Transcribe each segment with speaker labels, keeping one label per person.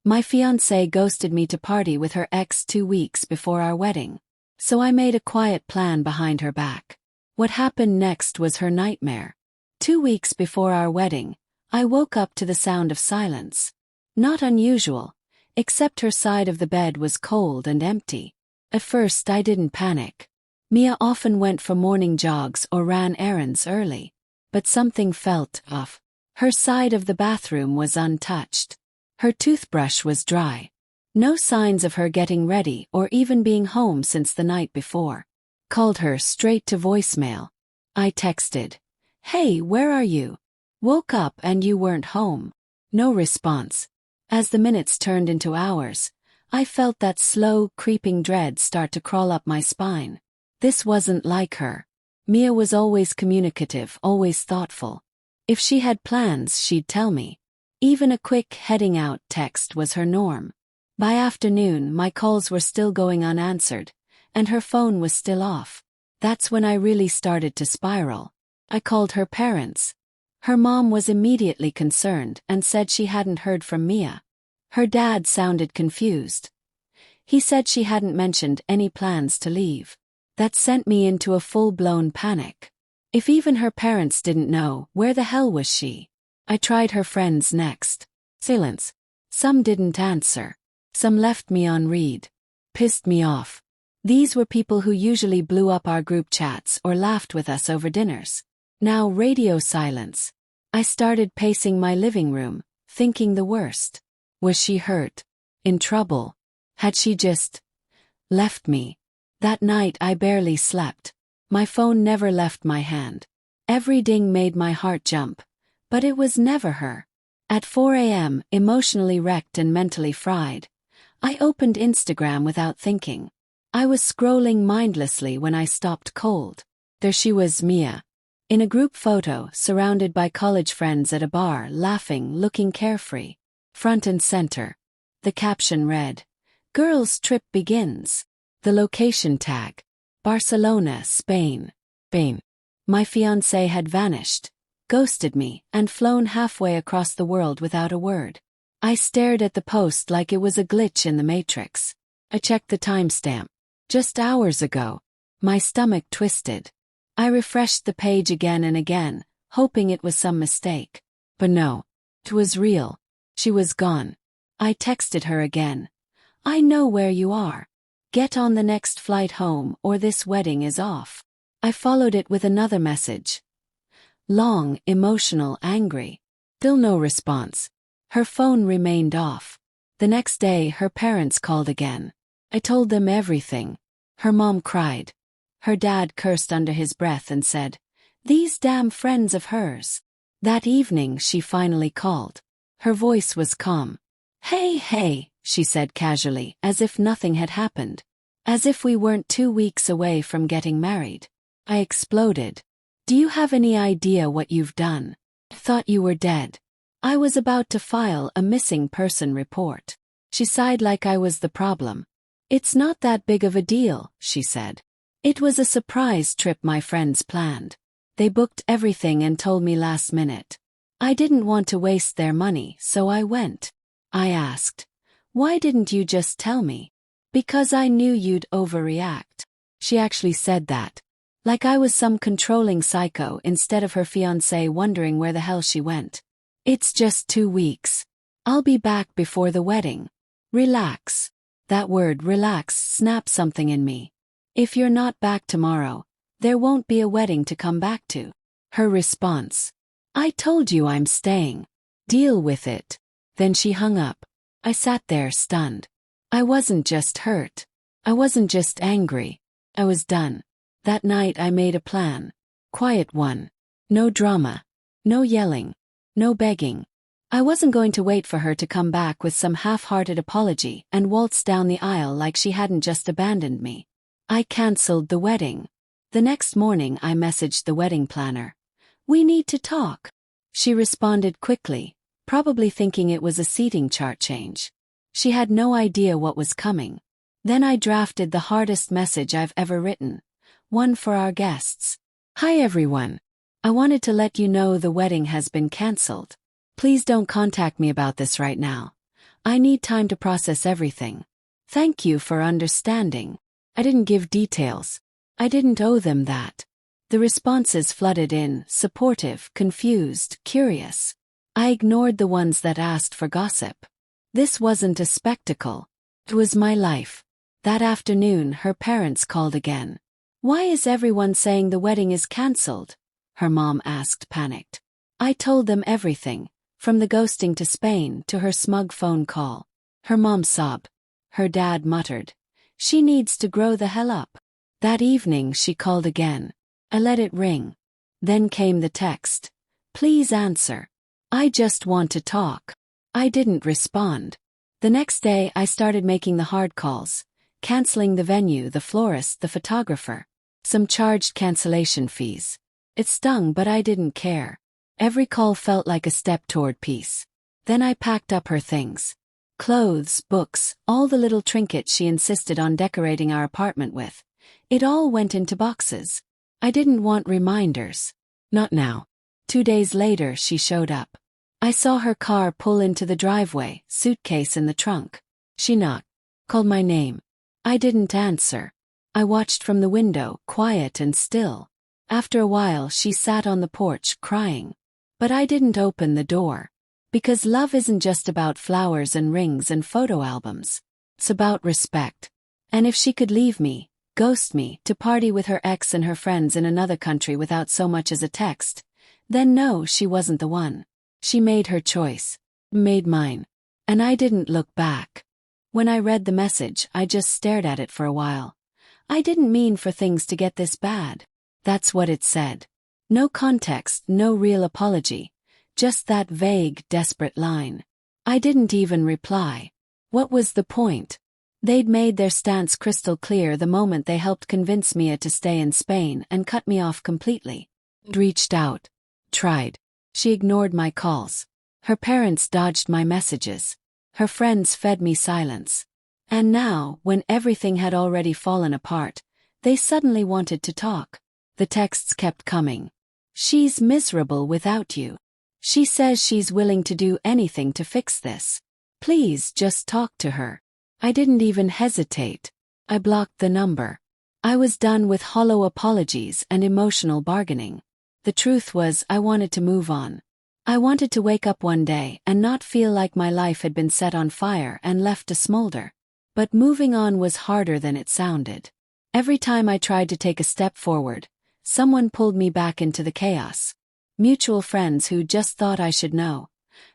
Speaker 1: My fiancée ghosted me to party with her ex 2 weeks before our wedding. So I made a quiet plan behind her back. What happened next was her nightmare. 2 weeks before our wedding, I woke up to the sound of silence. Not unusual, except her side of the bed was cold and empty. At first I didn't panic. Mia often went for morning jogs or ran errands early. But something felt off. Her side of the bathroom was untouched. Her toothbrush was dry. No signs of her getting ready or even being home since the night before. Called her straight to voicemail. I texted, "Hey, where are you? Woke up and you weren't home." No response. As the minutes turned into hours, I felt that slow, creeping dread start to crawl up my spine. This wasn't like her. Mia was always communicative, always thoughtful. If she had plans, she'd tell me. Even a quick heading out text was her norm. By afternoon, my calls were still going unanswered, and her phone was still off. That's when I really started to spiral. I called her parents. Her mom was immediately concerned and said she hadn't heard from Mia. Her dad sounded confused. He said she hadn't mentioned any plans to leave. That sent me into a full-blown panic. If even her parents didn't know, where the hell was she? I tried her friends next. Silence. Some didn't answer. Some left me on read. Pissed me off. These were people who usually blew up our group chats or laughed with us over dinners. Now radio silence. I started pacing my living room, thinking the worst. Was she hurt? In trouble? Had she just left me? That night I barely slept. My phone never left my hand. Every ding made my heart jump. But it was never her. At 4 a.m., emotionally wrecked and mentally fried, I opened Instagram without thinking. I was scrolling mindlessly when I stopped cold. There she was, Mia. In a group photo, surrounded by college friends at a bar, laughing, looking carefree. Front and center. The caption read, "Girls' trip begins." The location tag, Barcelona, Spain. My fiancé had vanished, ghosted me, and flown halfway across the world without a word. I stared at the post like it was a glitch in the Matrix. I checked the timestamp. Just hours ago. My stomach twisted. I refreshed the page again and again, hoping it was some mistake. But no. It was real. She was gone. I texted her again. "I know where you are. Get on the next flight home or this wedding is off." I followed it with another message. Long, emotional, angry. Still no response. Her phone remained off. The next day, her parents called again. I told them everything. Her mom cried. Her dad cursed under his breath and said, "These damn friends of hers." That evening, she finally called. Her voice was calm. Hey, she said casually, as if nothing had happened. As if we weren't 2 weeks away from getting married. I exploded. "Do you have any idea what you've done? I thought you were dead. I was about to file a missing person report." She sighed like I was the problem. "It's not that big of a deal," she said. "It was a surprise trip my friends planned. They booked everything and told me last minute. I didn't want to waste their money, so I went." I asked, "Why didn't you just tell me?" "Because I knew you'd overreact." She actually said that. Like I was some controlling psycho instead of her fiancé wondering where the hell she went. "It's just 2 weeks. I'll be back before the wedding. Relax." That word relax snapped something in me. "If you're not back tomorrow, there won't be a wedding to come back to." Her response. "I told you I'm staying. Deal with it." Then she hung up. I sat there stunned. I wasn't just hurt. I wasn't just angry. I was done. That night I made a plan. Quiet one. No drama. No yelling. No begging. I wasn't going to wait for her to come back with some half-hearted apology and waltz down the aisle like she hadn't just abandoned me. I cancelled the wedding. The next morning I messaged the wedding planner. "We need to talk." She responded quickly, probably thinking it was a seating chart change. She had no idea what was coming. Then I drafted the hardest message I've ever written. One for our guests. "Hi everyone. I wanted to let you know the wedding has been cancelled. Please don't contact me about this right now. I need time to process everything. Thank you for understanding. I didn't give details. I didn't owe them that. The responses flooded in, supportive, confused, curious. I ignored the ones that asked for gossip. This wasn't a spectacle. It was my life. That afternoon, her parents called again. "Why is everyone saying the wedding is cancelled?" her mom asked, panicked. I told them everything, from the ghosting to Spain to her smug phone call. Her mom sobbed. Her dad muttered, "She needs to grow the hell up." That evening she called again. I let it ring. Then came the text. "Please answer. I just want to talk." I didn't respond. The next day I started making the hard calls, canceling the venue, the florist, the photographer. Some charged cancellation fees. It stung, but I didn't care. Every call felt like a step toward peace. Then I packed up her things. Clothes, books, all the little trinkets she insisted on decorating our apartment with. It all went into boxes. I didn't want reminders. Not now. 2 days later she showed up. I saw her car pull into the driveway, suitcase in the trunk. She knocked, called my name. I didn't answer. I watched from the window, quiet and still. After a while she sat on the porch, crying. But I didn't open the door. Because love isn't just about flowers and rings and photo albums. It's about respect. And if she could leave me, ghost me, to party with her ex and her friends in another country without so much as a text, then no, she wasn't the one. She made her choice. Made mine. And I didn't look back. When I read the message, I just stared at it for a while. I didn't mean for things to get this bad. That's what it said. No context, no real apology. Just that vague, desperate line. I didn't even reply. What was the point? They'd made their stance crystal clear the moment they helped convince Mia to stay in Spain and cut me off completely. Reached out. Tried. She ignored my calls. Her parents dodged my messages. Her friends fed me silence. And now, when everything had already fallen apart, they suddenly wanted to talk. The texts kept coming. "She's miserable without you. She says she's willing to do anything to fix this. Please just talk to her." I didn't even hesitate. I blocked the number. I was done with hollow apologies and emotional bargaining. The truth was, I wanted to move on. I wanted to wake up one day and not feel like my life had been set on fire and left to smolder. But moving on was harder than it sounded. Every time I tried to take a step forward, someone pulled me back into the chaos. Mutual friends who just thought I should know.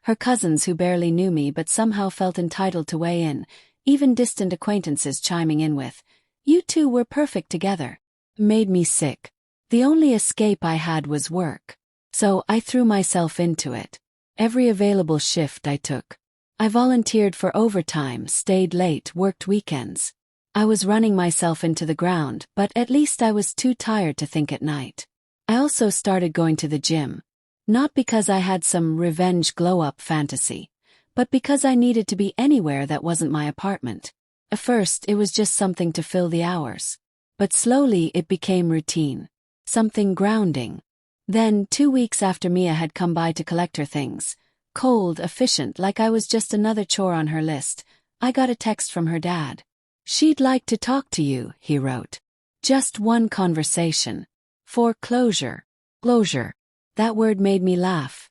Speaker 1: Her cousins who barely knew me but somehow felt entitled to weigh in. Even distant acquaintances chiming in with, "You two were perfect together." Made me sick. The only escape I had was work. So I threw myself into it. Every available shift I took. I volunteered for overtime, stayed late, worked weekends. I was running myself into the ground, but at least I was too tired to think at night. I also started going to the gym. Not because I had some revenge glow-up fantasy, but because I needed to be anywhere that wasn't my apartment. At first, it was just something to fill the hours. But slowly it became routine. Something grounding. Then, 2 weeks after Mia had come by to collect her things, cold, efficient, like I was just another chore on her list, I got a text from her dad. "She'd like to talk to you," he wrote. Just one conversation. For closure. Closure. That word made me laugh.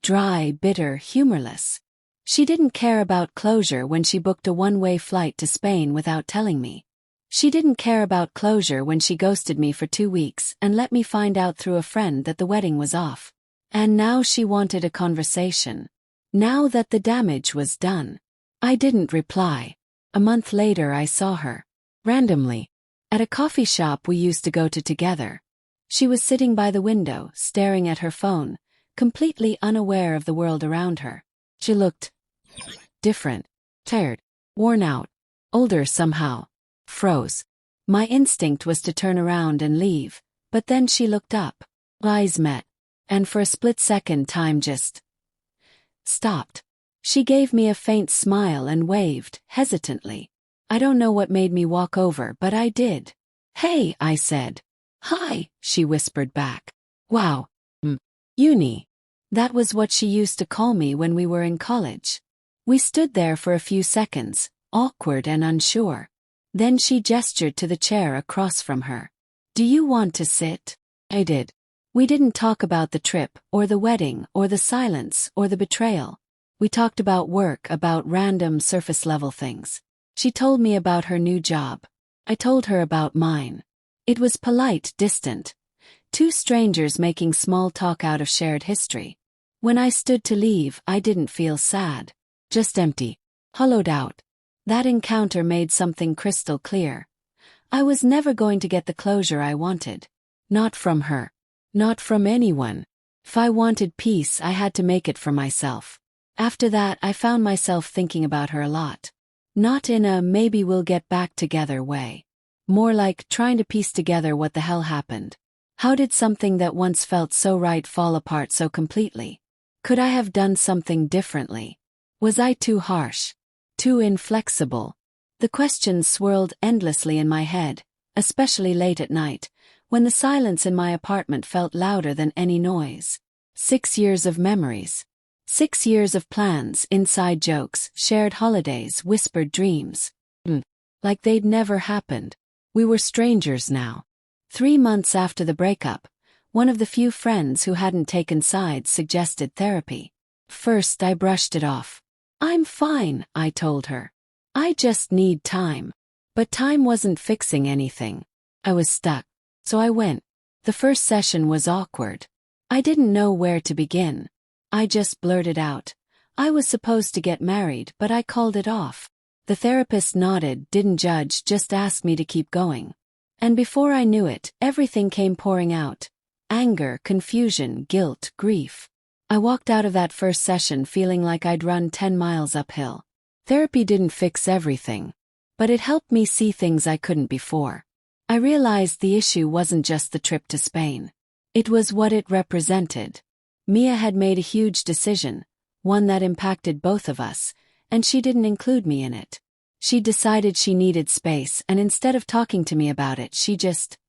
Speaker 1: Dry, bitter, humorless. She didn't care about closure when she booked a one-way flight to Spain without telling me. She didn't care about closure when she ghosted me for 2 weeks and let me find out through a friend that the wedding was off. And now she wanted a conversation. Now that the damage was done. I didn't reply. A month later I saw her. Randomly. At a coffee shop we used to go to together. She was sitting by the window, staring at her phone, completely unaware of the world around her. She looked different, tired, worn out, older somehow. Froze. My instinct was to turn around and leave, but then she looked up. Eyes met. And for a split second time just stopped. She gave me a faint smile and waved, hesitantly. I don't know what made me walk over, but I did. "Hey," I said. "Hi," she whispered back. Wow. Uni. That was what she used to call me when we were in college. We stood there for a few seconds, awkward and unsure. Then she gestured to the chair across from her. "Do you want to sit?" I did. We didn't talk about the trip, or the wedding, or the silence, or the betrayal. We talked about work, about random surface-level things. She told me about her new job. I told her about mine. It was polite, distant. Two strangers making small talk out of shared history. When I stood to leave, I didn't feel sad. Just empty. Hollowed out. That encounter made something crystal clear. I was never going to get the closure I wanted. Not from her. Not from anyone. If I wanted peace, I had to make it for myself. After that, I found myself thinking about her a lot. Not in a maybe we'll get back together way. More like trying to piece together what the hell happened. How did something that once felt so right fall apart so completely? Could I have done something differently? Was I too harsh? Too inflexible? The questions swirled endlessly in my head, especially late at night, when the silence in my apartment felt louder than any noise. 6 years of memories. 6 years of plans, inside jokes, shared holidays, whispered dreams. Like they'd never happened. We were strangers now. 3 months after the breakup, one of the few friends who hadn't taken sides suggested therapy. First, I brushed it off. "I'm fine," I told her. "I just need time." But time wasn't fixing anything. I was stuck. So I went. The first session was awkward. I didn't know where to begin. I just blurted out. I was supposed to get married, but I called it off. The therapist nodded, didn't judge, just asked me to keep going. And before I knew it, everything came pouring out. Anger, confusion, guilt, grief. I walked out of that first session feeling like I'd run 10 miles uphill. Therapy didn't fix everything, but it helped me see things I couldn't before. I realized the issue wasn't just the trip to Spain. It was what it represented. Mia had made a huge decision, one that impacted both of us, and she didn't include me in it. She decided she needed space, and instead of talking to me about it, she just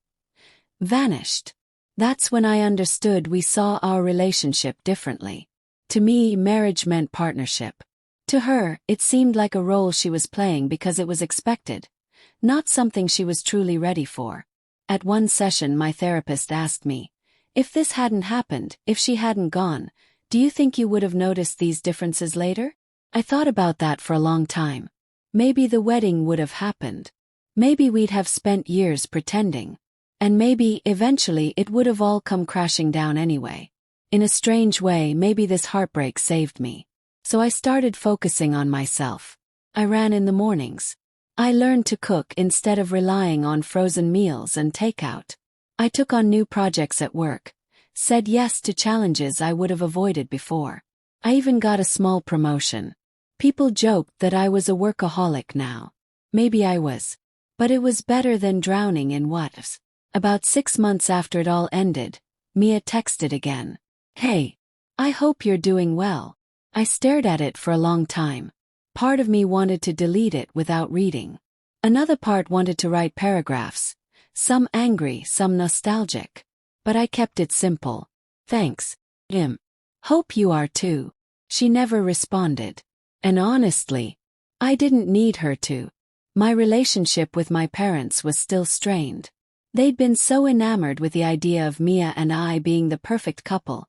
Speaker 1: vanished. That's when I understood we saw our relationship differently. To me, marriage meant partnership. To her, it seemed like a role she was playing because it was expected. Not something she was truly ready for. At one session, my therapist asked me, "If this hadn't happened, if she hadn't gone, do you think you would have noticed these differences later?" I thought about that for a long time. Maybe the wedding would have happened. Maybe we'd have spent years pretending. And maybe, eventually, it would have all come crashing down anyway. In a strange way, maybe this heartbreak saved me. So I started focusing on myself. I ran in the mornings. I learned to cook instead of relying on frozen meals and takeout. I took on new projects at work, said yes to challenges I would have avoided before. I even got a small promotion. People joked that I was a workaholic now. Maybe I was. But it was better than drowning in what-ifs. About 6 months after it all ended, Mia texted again. "Hey. I hope you're doing well." I stared at it for a long time. Part of me wanted to delete it without reading. Another part wanted to write paragraphs, some angry, some nostalgic. But I kept it simple. "Thanks, Im. Hope you are too." She never responded. And honestly, I didn't need her to. My relationship with my parents was still strained. They'd been so enamored with the idea of Mia and I being the perfect couple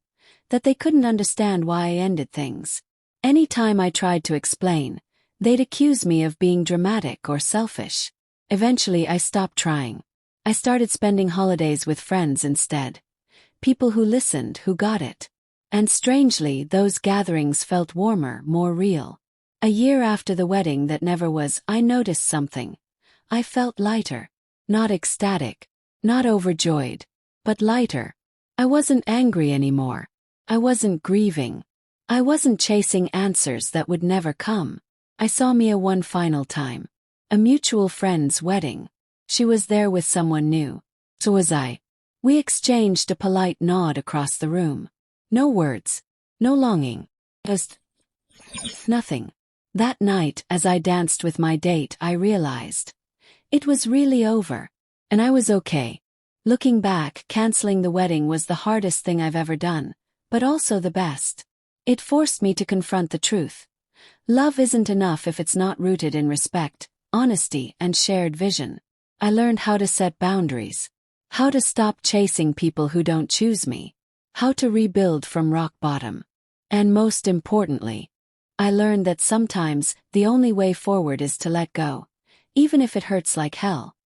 Speaker 1: that they couldn't understand why I ended things. Any time I tried to explain, they'd accuse me of being dramatic or selfish. Eventually, I stopped trying. I started spending holidays with friends instead. People who listened, who got it. And strangely, those gatherings felt warmer, more real. A year after the wedding that never was, I noticed something. I felt lighter. Not ecstatic. Not overjoyed. But lighter. I wasn't angry anymore. I wasn't grieving. I wasn't chasing answers that would never come. I saw Mia one final time. A mutual friend's wedding. She was there with someone new. So was I. We exchanged a polite nod across the room. No words. No longing. Just nothing. That night, as I danced with my date, I realized it was really over. And I was okay. Looking back, canceling the wedding was the hardest thing I've ever done, but also the best. It forced me to confront the truth. Love isn't enough if it's not rooted in respect, honesty, and shared vision. I learned how to set boundaries, how to stop chasing people who don't choose me, how to rebuild from rock bottom. And most importantly, I learned that sometimes the only way forward is to let go, even if it hurts like hell.